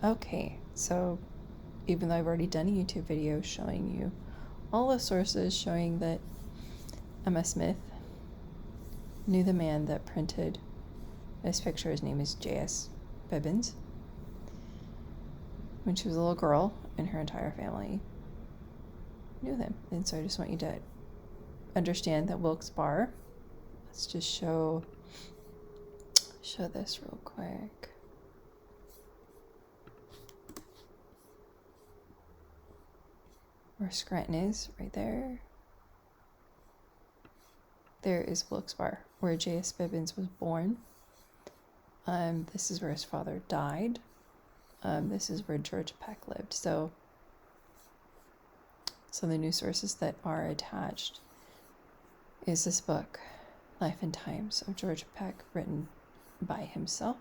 Okay, so even though I've already done a YouTube video showing you all the sources showing that Emma Smith knew the man that printed this picture, his name is J.S. Bibbins, when she was a little girl, and her entire family knew him. And so I just want you to understand that Wilkes-Barre, let's just show this real quick. Where Scranton is, right there. There is Wilkes-Barre, where J.S. Bibbins was born. This is where his father died. This is where George Peck lived. So the news sources that are attached is this book, Life and Times of George Peck, written by himself.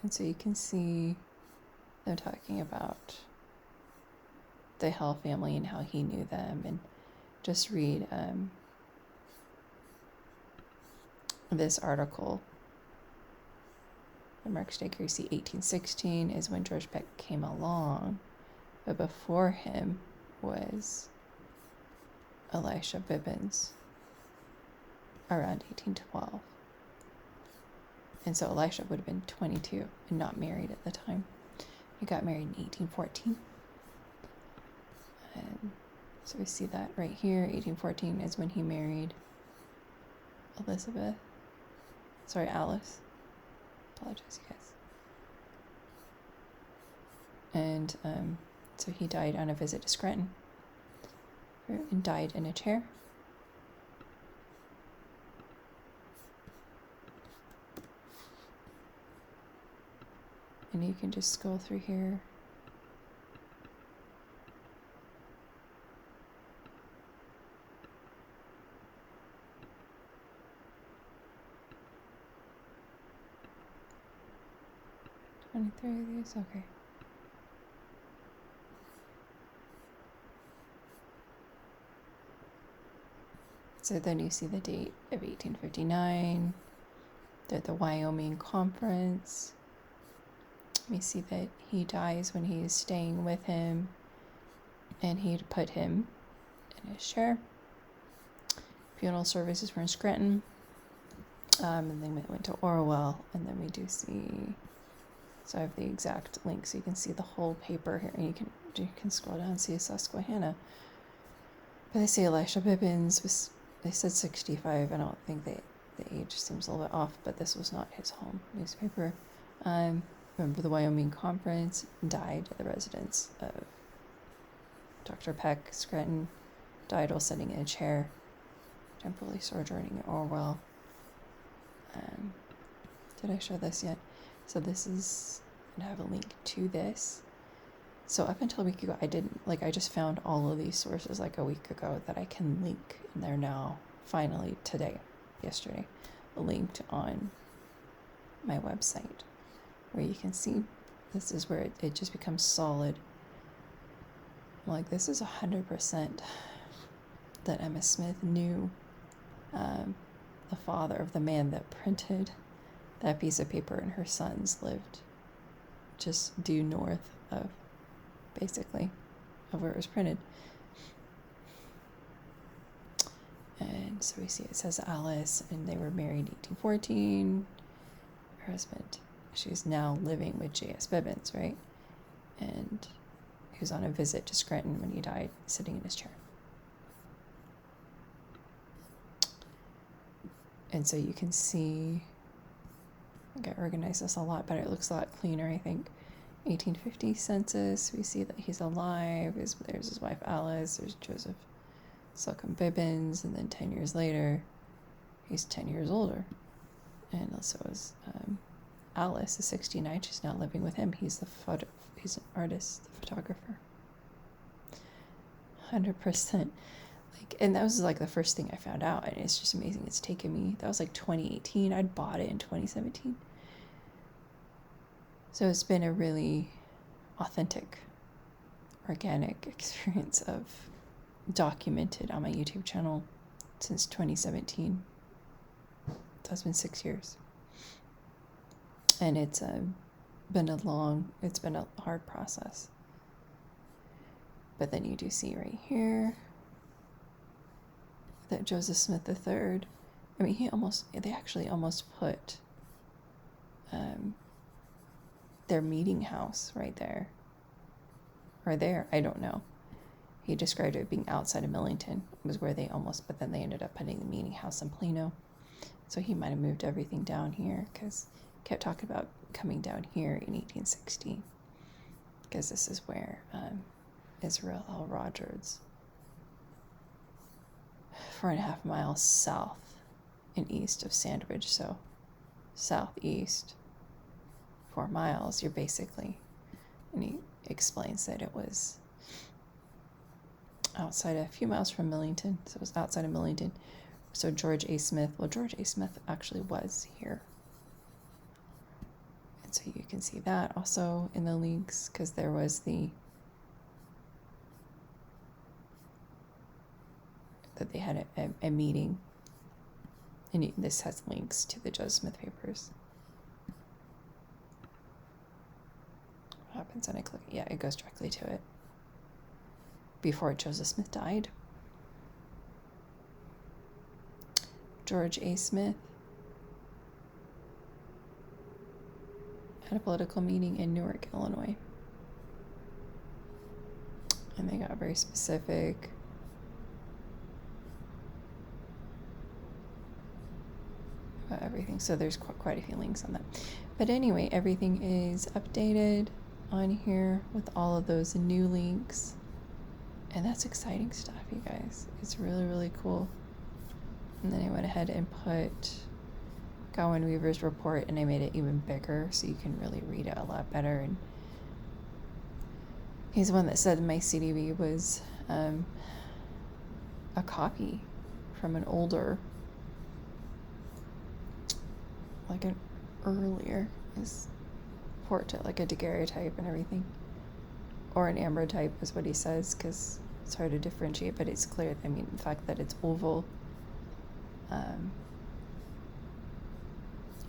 And so you can see they're talking about the Hell family and how he knew them. And just read this article. The Mark Staker, you see 1816 is when George Peck came along, but before him was Elisha Bibbins around 1812. And so Elisha would have been 22 and not married at the time. He got married in 1814. And so we see that right here. 1814 is when he married Alice. Apologize, you guys. And so he died on a visit to Scranton and died in a chair. And you can just scroll through here. Of these, okay. So then you see the date of 1859, the Wyoming conference. We see that he dies when he is staying with him, and he'd put him in his chair. Funeral services were in Scranton, and then we went to Orwell, and then we do see. So I have the exact link, so you can see the whole paper here, and you can scroll down and see Susquehanna. But they say Elisha Bibbins was, they said 65. I don't think the age seems a little bit off, but this was not his home newspaper. Remember the Wyoming conference, died at the residence of Dr. Peck, Scranton, died while sitting in a chair, temporarily sojourning at Orwell. Did I show this yet? So this is, and I have a link to this. So up until a week ago, I just found all of these sources like a week ago that I can link, and they're now finally yesterday, linked on my website, where you can see this is where it just becomes solid. Like, this is 100% that Emma Smith knew the father of the man that printed that piece of paper, and her sons lived just due north of, basically, of where it was printed. And so we see it says Alice, and they were married in 1814. Her husband, she's now living with J.S. Bibbins, right? And he was on a visit to Scranton when he died, sitting in his chair. And so you can see, I think I organized this a lot better. It looks a lot cleaner, I think. 1850 census, we see that he's alive. There's his wife Alice, there's Joseph Slocum Bibbins, and then 10 years later, he's 10 years older. And also is Alice is 69, she's now living with him. He's an artist, the photographer. 100%. And that was like the first thing I found out, and it's just amazing. It's taken me, that was like 2018. I'd bought it in 2017. So it's been a really authentic, organic experience of documented on my YouTube channel since 2017. So it's been 6 years. And it's it's been a hard process. But then you do see right here that Joseph Smith III, I mean, they actually almost put their meeting house right there. Or there, I don't know. He described it being outside of Millington. It was where they almost, but then they ended up putting the meeting house in Plano. So he might have moved everything down here because he kept talking about coming down here in 1860. Because this is where Israel L. Rogers, 4.5 miles south and east of Sandwich. So southeast, 4 miles, you're basically, and he explains that it was outside a few miles from Millington, so it was outside of Millington. So George A. Smith actually was here. And so you can see that also in the links, because there was that they had a meeting, and this has links to the Joseph Smith papers. What happens when I click? Yeah, it goes directly to it. Before Joseph Smith died, George A. Smith had a political meeting in Newark, Illinois. And they got very specific. About everything. So there's quite a few links on that. But anyway, everything is updated on here with all of those new links. And that's exciting stuff, you guys. It's really, really cool. And then I went ahead and put Gowan Weaver's report, and I made it even bigger so you can really read it a lot better. And he's the one that said my CDV was a copy from an older, like an earlier is portrait, like a daguerreotype and everything. Or an ambrotype is what he says, because it's hard to differentiate, but it's clear. I mean, the fact that it's oval,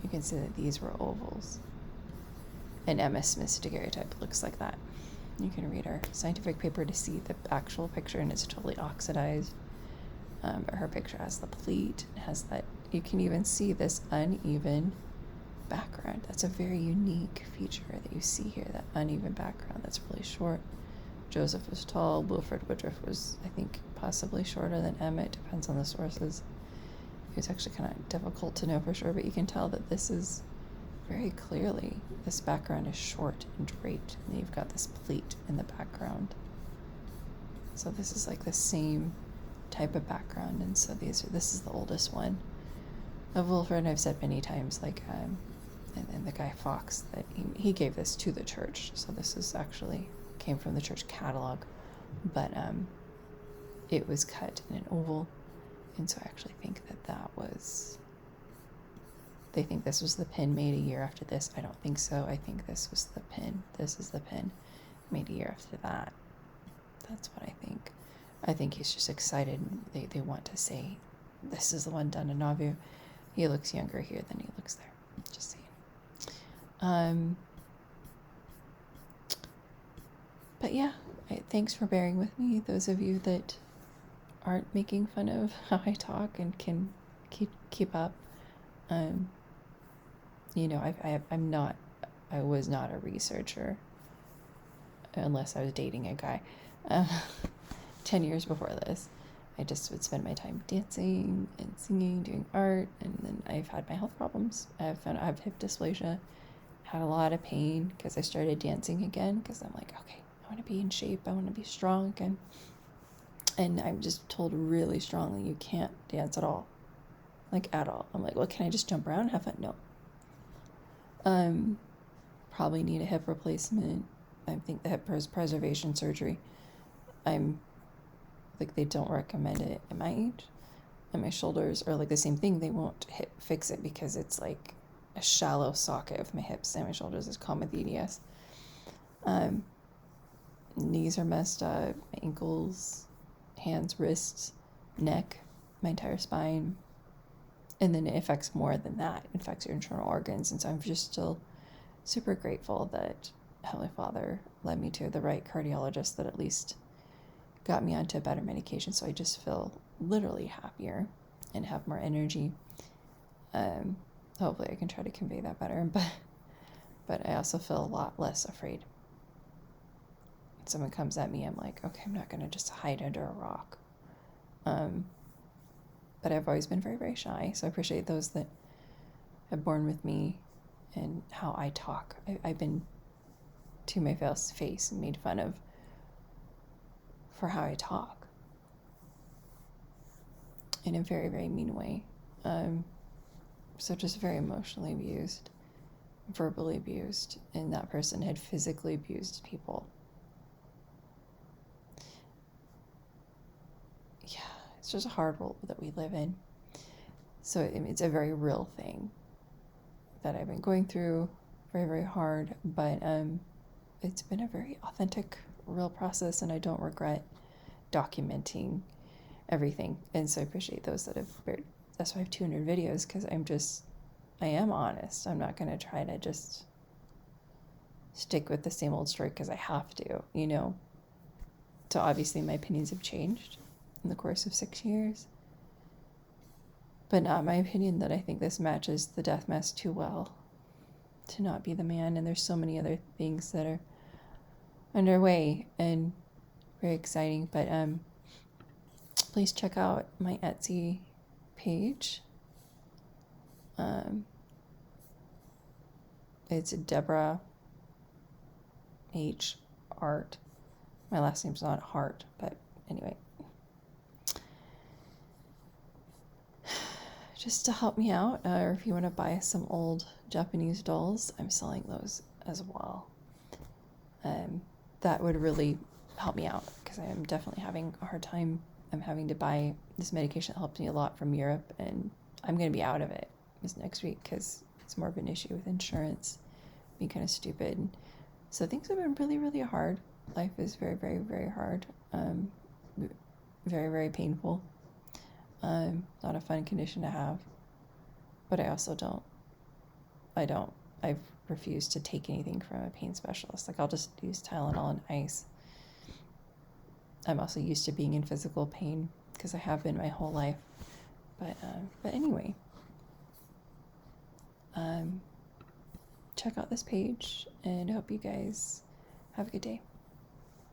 you can see that these were ovals. And Emma Smith's daguerreotype looks like that. You can read our scientific paper to see the actual picture, and it's totally oxidized. But her picture has the pleat, it has that. You can even see this uneven background. That's a very unique feature that you see here, that uneven background that's really short. Joseph was tall. Wilfred Woodruff was, I think, possibly shorter than Emma. It depends on the sources. It was actually kind of difficult to know for sure, but you can tell that this is very clearly, this background is short and draped, and you've got this pleat in the background. So this is like the same type of background, and so this is the oldest one of Wilfred. I've said many times, like, and the guy Fox, that he gave this to the church, so this is actually came from the church catalog, but it was cut in an oval, and so I actually think that was, they think this was the pin made a year after this. I don't think so. I think this was the pin. This is the pin made a year after that. That's what I think. I think he's just excited. They want to say, this is the one done in Nauvoo. He looks younger here than he looks there. Just saying. But yeah, thanks for bearing with me. Those of you that aren't making fun of how I talk and can keep up. You know, I was not a researcher unless I was dating a guy. 10 years before this, I just would spend my time dancing and singing, doing art, and then I've had my health problems. I have hip dysplasia, had a lot of pain because I started dancing again, because I'm like, okay, I want to be in shape, I want to be strong again. And I'm just told really strongly, you can't dance at all. Like, at all. I'm like, well, can I just jump around and have fun? No. Probably need a hip replacement. I think the hip preservation surgery. Like, they don't recommend it at my age. And my shoulders are like the same thing. They won't fix it because it's like a shallow socket of my hips and my shoulders is common with EDS. Knees are messed up, my ankles, hands, wrists, neck, my entire spine. And then it affects more than that. It affects your internal organs. And so I'm just still super grateful that Heavenly Father led me to the right cardiologist that at least got me onto a better medication. So I just feel literally happier and have more energy. Hopefully I can try to convey that better, but I also feel a lot less afraid. When someone comes at me, I'm like, okay, I'm not going to just hide under a rock. But I've always been very, very shy. So I appreciate those that have borne with me and how I talk. I've been to my face and made fun of for how I talk in a very, very mean way. So just very emotionally abused, verbally abused, and that person had physically abused people. Yeah, it's just a hard world that we live in. So it's a very real thing that I've been going through, very, very hard, but it's been a very authentic, real process, and I don't regret documenting everything. And so I appreciate those that have, that's why I have 200 videos, because I am honest. I'm not going to try to just stick with the same old story because I have to, you know. So obviously my opinions have changed in the course of 6 years, but not my opinion that I think this matches the death mask too well to not be the man. And there's so many other things that are underway and very exciting. But please check out my Etsy page. It's Deborah H. Art. My last name's not Hart, but anyway. Just to help me out, or if you want to buy some old Japanese dolls, I'm selling those as well. That would really help me out, because I am definitely having a hard time. I'm having to buy this medication that helped me a lot from Europe, and I'm going to be out of it this next week because it's more of an issue with insurance being kind of stupid. So things have been really, really hard. Life is very, very, very hard. Very, very painful. Not a fun condition to have. But I also I've refused to take anything from a pain specialist. Like, I'll just use Tylenol and ice. I'm also used to being in physical pain because I have been my whole life. But anyway, check out this page, and I hope you guys have a good day.